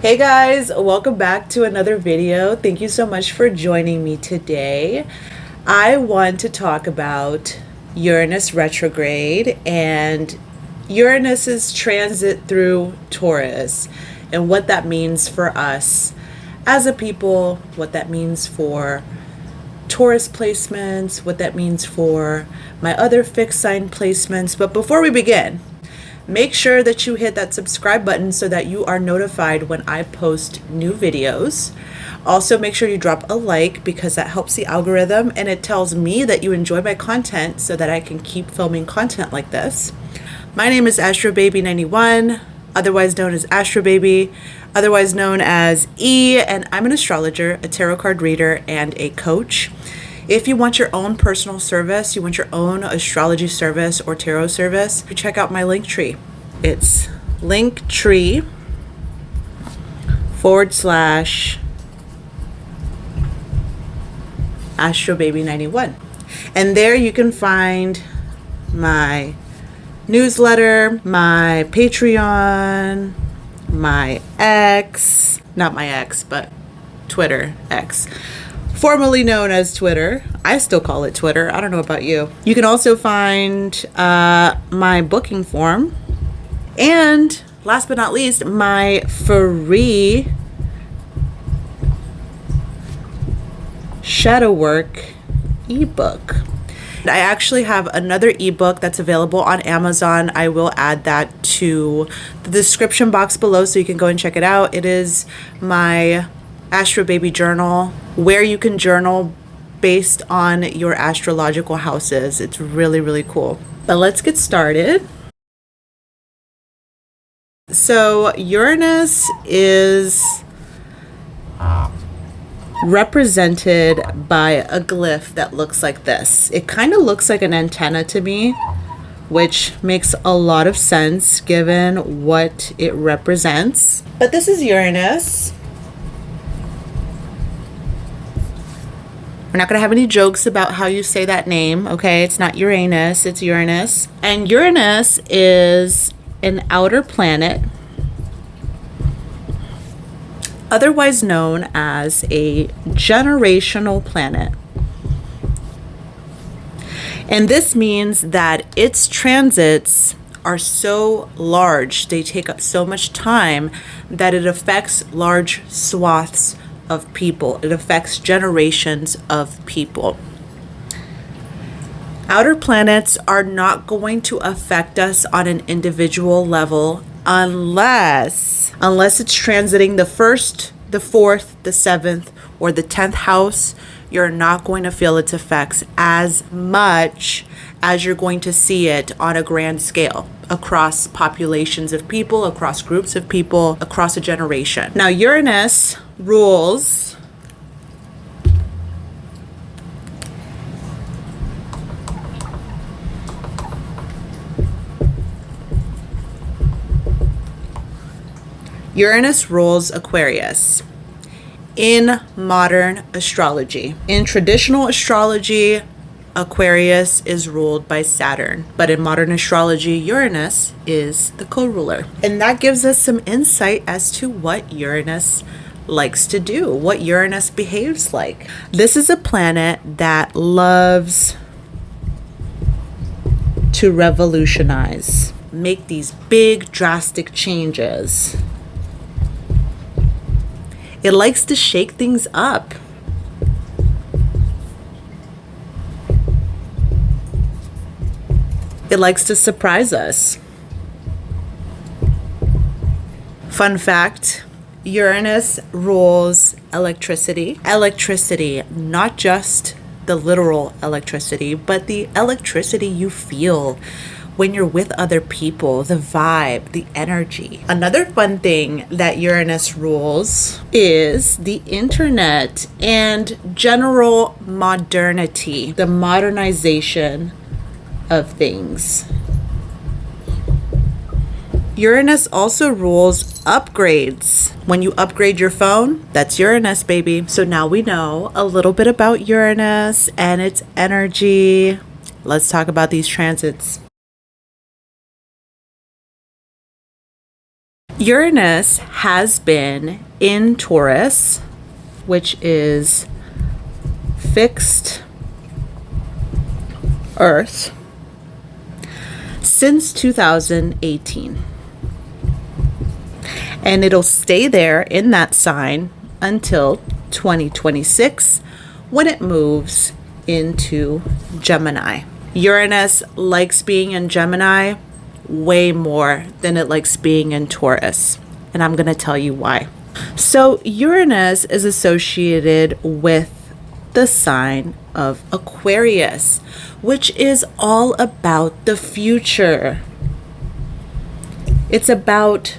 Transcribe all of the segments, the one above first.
Hey guys, welcome back to another video. Thank you so much for joining me today. I want to talk about Uranus retrograde and Uranus's transit through Taurus and what that means for us as a people, what that means for Taurus placements, what that means for my other fixed sign placements. But before we begin, make sure that you hit that subscribe button so that you are notified when I post new videos. Also, make sure you drop a like because that helps the algorithm and it tells me that you enjoy my content so that I can keep filming content like this. My name is AstroBaby91, otherwise known as AstroBaby, otherwise known as E, and I'm an astrologer, a tarot card reader, and a coach. If you want your own personal service, you want your own astrology service or tarot service, you check out my LinkTree. It's LinkTree / AstroBaby91. And there you can find my newsletter, my Patreon, my X, not my X, but Twitter X. Formerly known as Twitter. I still call it Twitter. I don't know about you. You can also find my booking form. And last but not least, my free shadow work ebook. I actually have another ebook that's available on Amazon. I will add that to the description box below so you can go and check it out. It is my AstroBaby journal, where you can journal based on your astrological houses. It's really, really cool. But let's get started. So Uranus is represented by a glyph that looks like this. It kind of looks like an antenna to me, which makes a lot of sense given what it represents. But this is Uranus. We're not going to have any jokes about how you say that name, okay? It's not Uranus, it's Uranus. And Uranus is an outer planet, otherwise known as a generational planet. And this means that its transits are so large, they take up so much time that it affects large swaths of people. It affects generations of people. Outer planets are not going to affect us on an individual level unless it's transiting the first, the fourth, the seventh, or the 10th house. You're not going to feel its effects as much as you're going to see it on a grand scale across populations of people, across groups of people, across a generation. Now, Uranus rules Aquarius in modern astrology. In traditional astrology, Aquarius is ruled by Saturn, but in modern astrology, Uranus is the co-ruler. And that gives us some insight as to what Uranus likes to do, what Uranus behaves like. This is a planet that loves to revolutionize, make these big drastic changes. It likes to shake things up. It likes to surprise us. Fun fact, Uranus rules electricity. Electricity, not just the literal electricity, but the electricity you feel when you're with other people, the vibe, the energy. Another fun thing that Uranus rules is the internet and general modernity, the modernization of things. Uranus also rules upgrades. When you upgrade your phone, that's Uranus, baby. So now we know a little bit about Uranus and its energy. Let's talk about these transits. Uranus has been in Taurus, which is fixed Earth, since 2018. And it'll stay there in that sign until 2026 when it moves into Gemini. Uranus likes being in Gemini way more than it likes being in Taurus. And I'm going to tell you why. So Uranus is associated with the sign of Aquarius, which is all about the future. It's about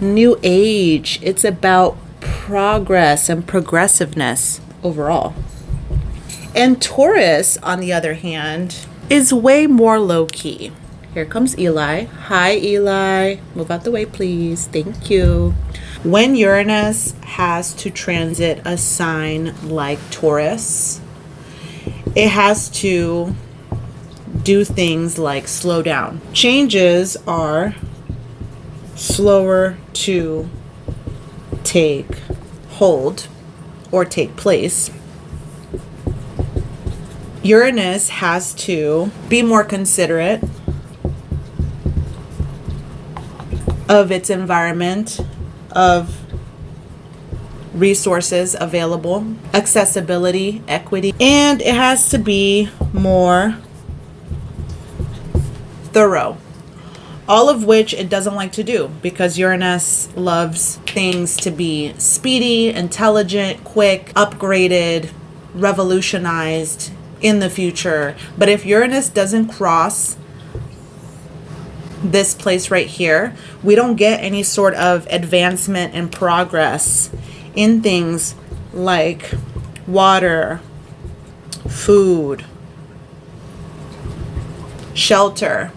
new age. It's about progress and progressiveness overall. And Taurus, on the other hand, is way more low-key. Here comes Eli. Hi, Eli. Move out the way, please. Thank you. When Uranus has to transit a sign like Taurus, it has to do things like slow down. Changes are slower to take hold or take place. Uranus has to be more considerate of its environment, of resources available, accessibility, equity, and it has to be more thorough. All of which it doesn't like to do because Uranus loves things to be speedy, intelligent, quick, upgraded, revolutionized in the future. But if Uranus doesn't cross this place right here, we don't get any sort of advancement and progress in things like water, food, shelter.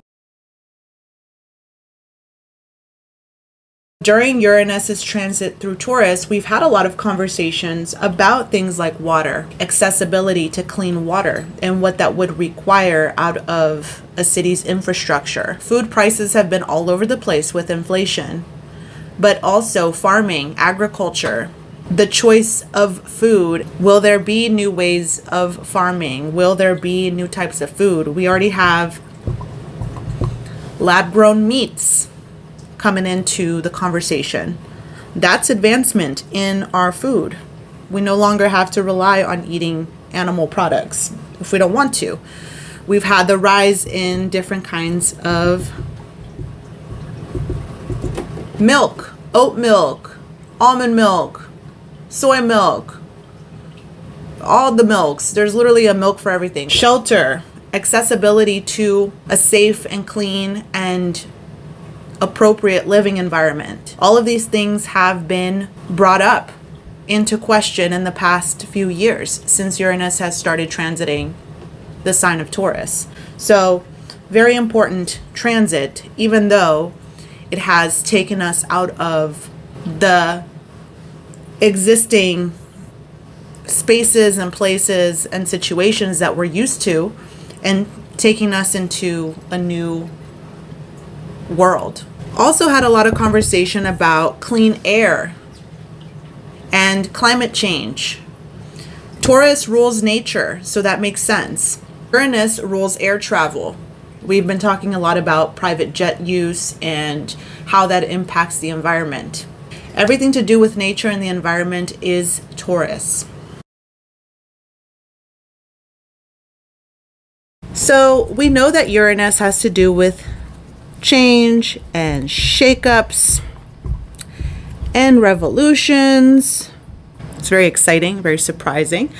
During Uranus's transit through Taurus, we've had a lot of conversations about things like water, accessibility to clean water, and what that would require out of a city's infrastructure. Food prices have been all over the place with inflation, but also farming, agriculture, the choice of food. Will there be new ways of farming? Will there be new types of food? We already have lab-grown meats coming into the conversation. That's advancement in our food. We no longer have to rely on eating animal products if we don't want to. We've had the rise in different kinds of milk, oat milk, almond milk, soy milk, all the milks. There's literally a milk for everything. Shelter, accessibility to a safe and clean and appropriate living environment. All of these things have been brought up into question in the past few years since Uranus has started transiting the sign of Taurus. So, very important transit, even though it has taken us out of the existing spaces and places and situations that we're used to and taking us into a new world. Also had a lot of conversation about clean air and climate change. Taurus rules nature, so that makes sense. Uranus rules air travel. We've been talking a lot about private jet use and how that impacts the environment. Everything to do with nature and the environment is Taurus. So we know that Uranus has to do with change and shakeups and revolutions. It's very exciting, very surprising.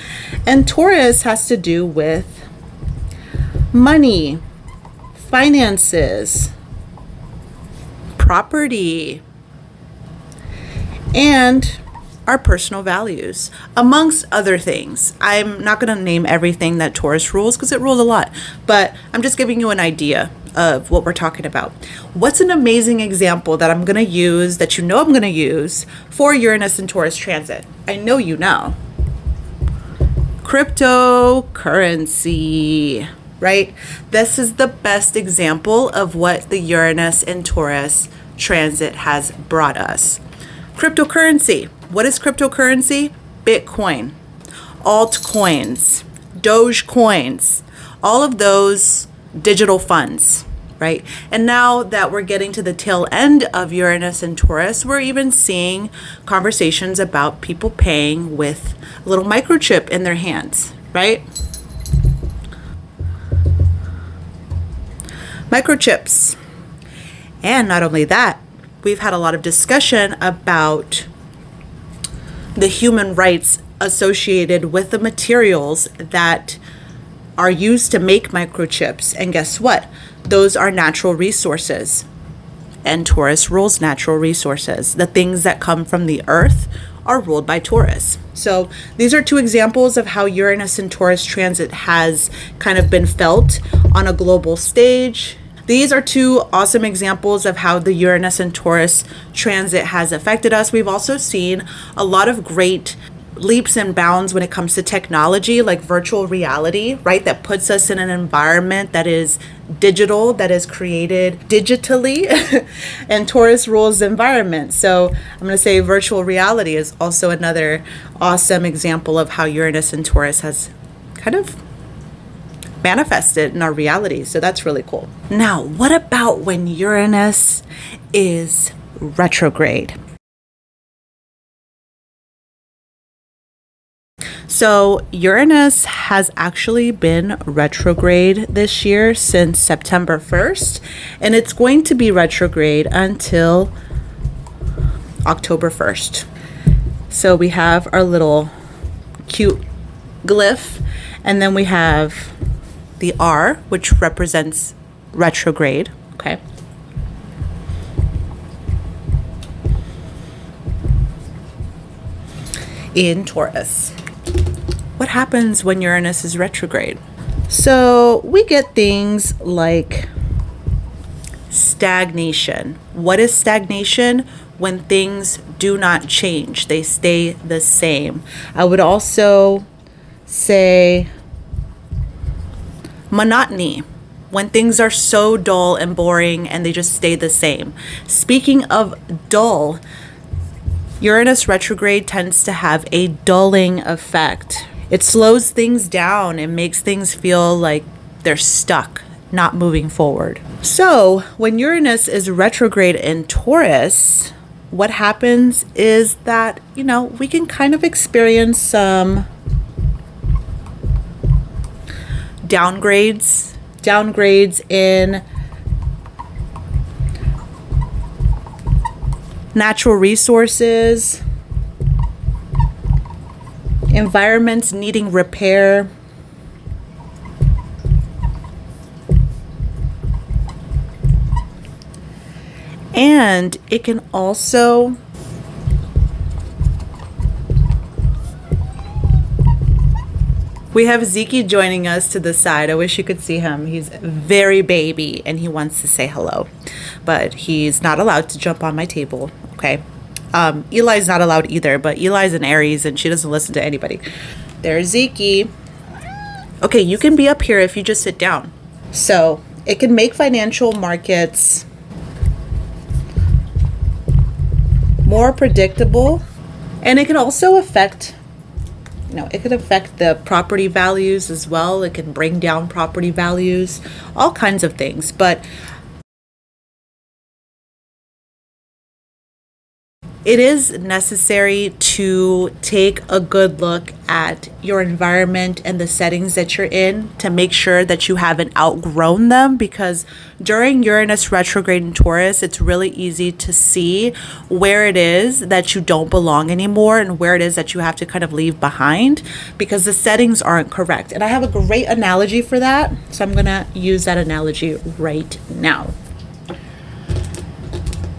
And Taurus has to do with money, finances, property, and our personal values, amongst other things. I'm not going to name everything that Taurus rules because it rules a lot, but I'm just giving you an idea of what we're talking about. What's an amazing example that I'm going to use, that you know I'm going to use for Uranus and Taurus transit? I know you know. Cryptocurrency, right? This is the best example of what the Uranus and Taurus transit has brought us. Cryptocurrency. What is cryptocurrency? Bitcoin, altcoins, Doge coins, all of those digital funds, right? And now that we're getting to the tail end of Uranus and Taurus, we're even seeing conversations about people paying with a little microchip in their hands, right? Microchips. And not only that, we've had a lot of discussion about the human rights associated with the materials that are used to make microchips. And guess what? Those are natural resources. And Taurus rules natural resources. The things that come from the earth are ruled by Taurus. So these are two examples of how Uranus and Taurus transit has kind of been felt on a global stage. These are two awesome examples of how the Uranus and Taurus transit has affected us. We've also seen a lot of great leaps and bounds when it comes to technology, like virtual reality, right? That puts us in an environment that is digital, that is created digitally, and Taurus rules the environment. So I'm going to say virtual reality is also another awesome example of how Uranus and Taurus has kind of manifested in our reality. So that's really cool. Now, what about when Uranus is retrograde? So Uranus has actually been retrograde this year since September 1st, and it's going to be retrograde until October 1st. So we have our little cute glyph, and then we have the R, which represents retrograde, okay? In Taurus. What happens when Uranus is retrograde? So we get things like stagnation. What is stagnation? When things do not change, they stay the same. I would also say monotony. When things are so dull and boring and they just stay the same. Speaking of dull, Uranus retrograde tends to have a dulling effect. It slows things down and makes things feel like they're stuck, not moving forward. So when Uranus is retrograde in Taurus, what happens is that, we can kind of experience some downgrades in natural resources, environments needing repair, and it can also we have Zeke joining us to the side. I wish you could see him. He's very baby and he wants to say hello, but he's not allowed to jump on my table. Okay. Eli's not allowed either, but Eli's an Aries and she doesn't listen to anybody. There's Zeke. Okay, you can be up here if you just sit down. So it can make financial markets more predictable, and it can also affect, it could affect the property values as well. It can bring down property values, all kinds of things. But it is necessary to take a good look at your environment and the settings that you're in to make sure that you haven't outgrown them, because during Uranus retrograde in Taurus, it's really easy to see where it is that you don't belong anymore and where it is that you have to kind of leave behind because the settings aren't correct. And I have a great analogy for that, so I'm going to use that analogy right now.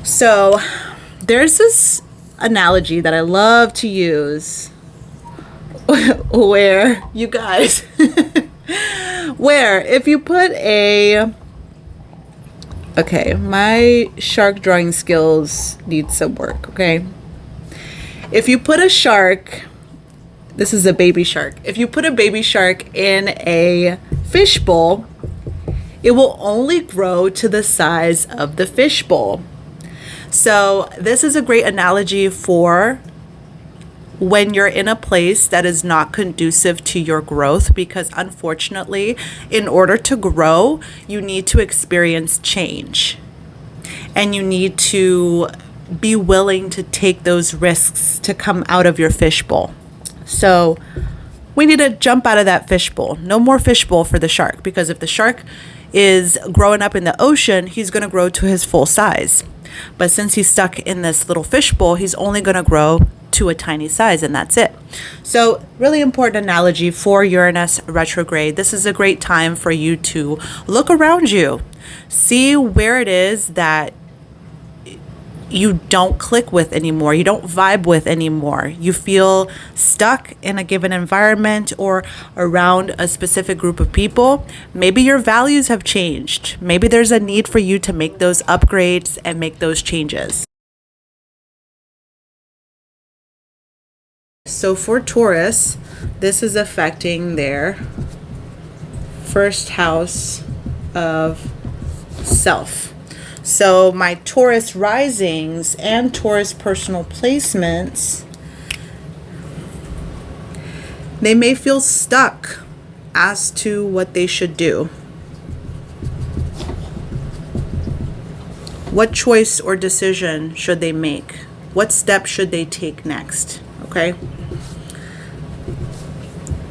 So there's this analogy that I love to use where you guys, where if you put okay, my shark drawing skills need some work, okay? If you put a shark, this is a baby shark. If you put a baby shark in a fishbowl, it will only grow to the size of the fishbowl. So this is a great analogy for when you're in a place that is not conducive to your growth, because unfortunately, in order to grow, you need to experience change. And you need to be willing to take those risks to come out of your fishbowl. So we need to jump out of that fishbowl. No more fishbowl for the shark, because if the shark is growing up in the ocean, he's going to grow to his full size. But since he's stuck in this little fishbowl, he's only going to grow to a tiny size, and that's it. So really important analogy for Uranus retrograde. This is a great time for you to look around you, see where it is that you don't click with anymore, you don't vibe with anymore, you feel stuck in a given environment or around a specific group of people. Maybe your values have changed. Maybe there's a need for you to make those upgrades and make those changes. So for Taurus, this is affecting their first house of self. So my Taurus risings and Taurus personal placements, they may feel stuck as to what they should do. What choice or decision should they make? What step should they take next? Okay?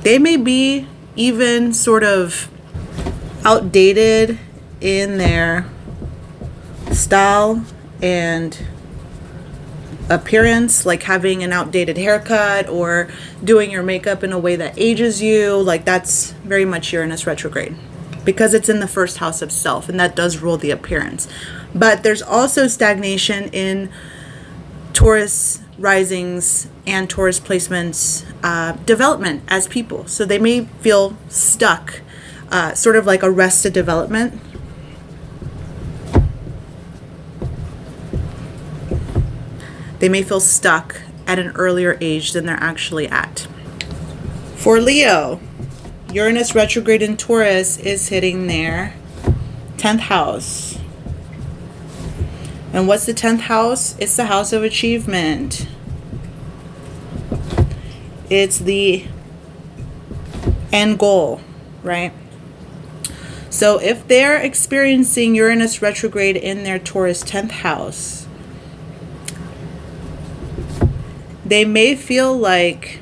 They may be even sort of outdated in their style and appearance, like having an outdated haircut or doing your makeup in a way that ages you. Like that's very much Uranus retrograde, because it's in the first house of self, and that does rule the appearance. But there's also stagnation in Taurus risings and Taurus placements development as people. So they may feel stuck, sort of like arrested development. They may feel stuck at an earlier age than they're actually at. For Leo, Uranus retrograde in Taurus is hitting their 10th house. And what's the 10th house? It's the house of achievement. It's the end goal, right? So if they're experiencing Uranus retrograde in their Taurus 10th house, they may feel like,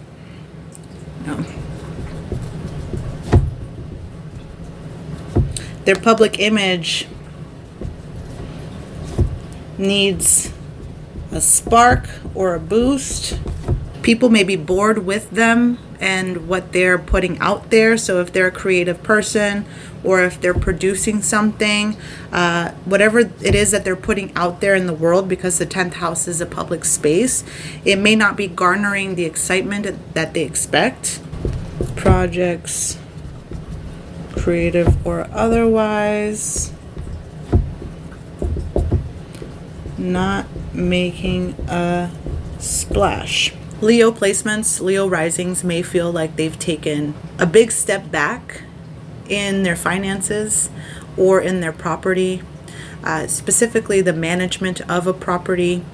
their public image needs a spark or a boost. People may be bored with them and what they're putting out there. So if they're a creative person or if they're producing something, whatever it is that they're putting out there in the world, because the 10th house is a public space, it may not be garnering the excitement that they expect. Projects, creative or otherwise, not making a splash. Leo placements, Leo risings may feel like they've taken a big step back in their finances or in their property, specifically the management of a property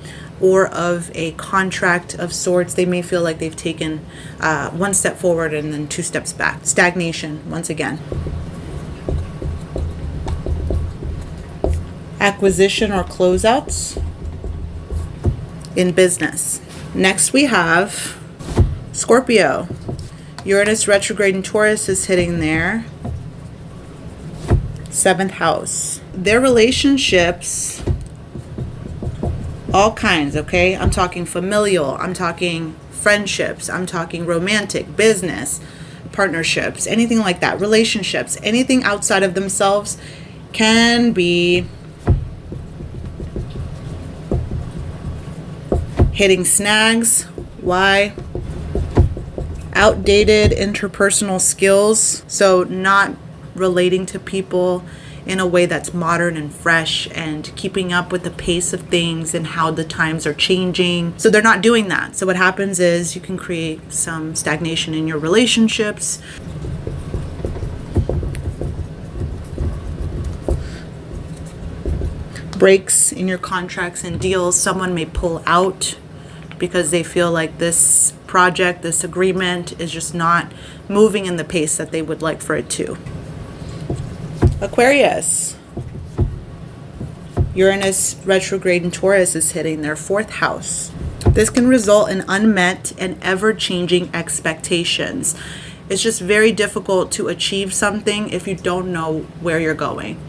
or of a contract of sorts. They may feel like they've taken one step forward and then two steps back. Stagnation, once again. Acquisition or closeouts in business. Next we have Scorpio. Uranus retrograde in Taurus is hitting their 7th house. Their relationships, all kinds, okay? I'm talking familial, I'm talking friendships, I'm talking romantic, business, partnerships, anything like that. Relationships, anything outside of themselves can be hitting snags. Why? Outdated interpersonal skills. So not relating to people in a way that's modern and fresh and keeping up with the pace of things and how the times are changing. So they're not doing that. So what happens is you can create some stagnation in your relationships. breaks in your contracts and deals. Someone may pull out because they feel like this project, this agreement is just not moving in the pace that they would like for it to. Aquarius. Uranus retrograde in Taurus is hitting their 4th house. This can result in unmet and ever-changing expectations. It's just very difficult to achieve something if you don't know where you're going.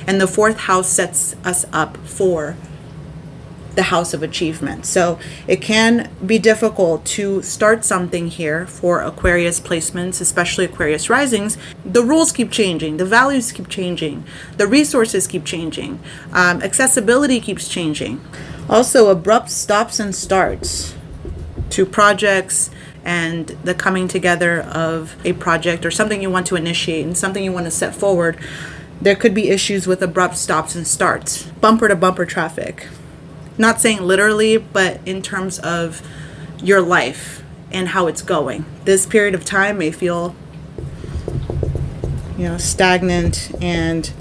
And the 4th house sets us up for the house of achievement. So it can be difficult to start something here for Aquarius placements, especially Aquarius risings. The rules keep changing, the values keep changing, the resources keep changing, accessibility keeps changing. Also, abrupt stops and starts to projects and the coming together of a project or something you want to initiate and something you want to set forward. There could be issues with abrupt stops and starts, bumper to bumper traffic. Not saying literally, but in terms of your life and how it's going. This period of time may feel, stagnant and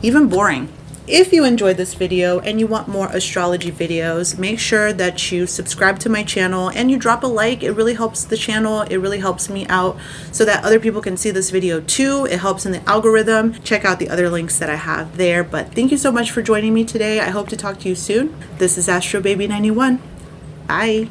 even boring. If you enjoyed this video and you want more astrology videos, make sure that you subscribe to my channel and you drop a like. It really helps the channel. It really helps me out so that other people can see this video too. It helps in the algorithm. Check out the other links that I have there. But thank you so much for joining me today. I hope to talk to you soon. This is AstroBaby 91. Bye.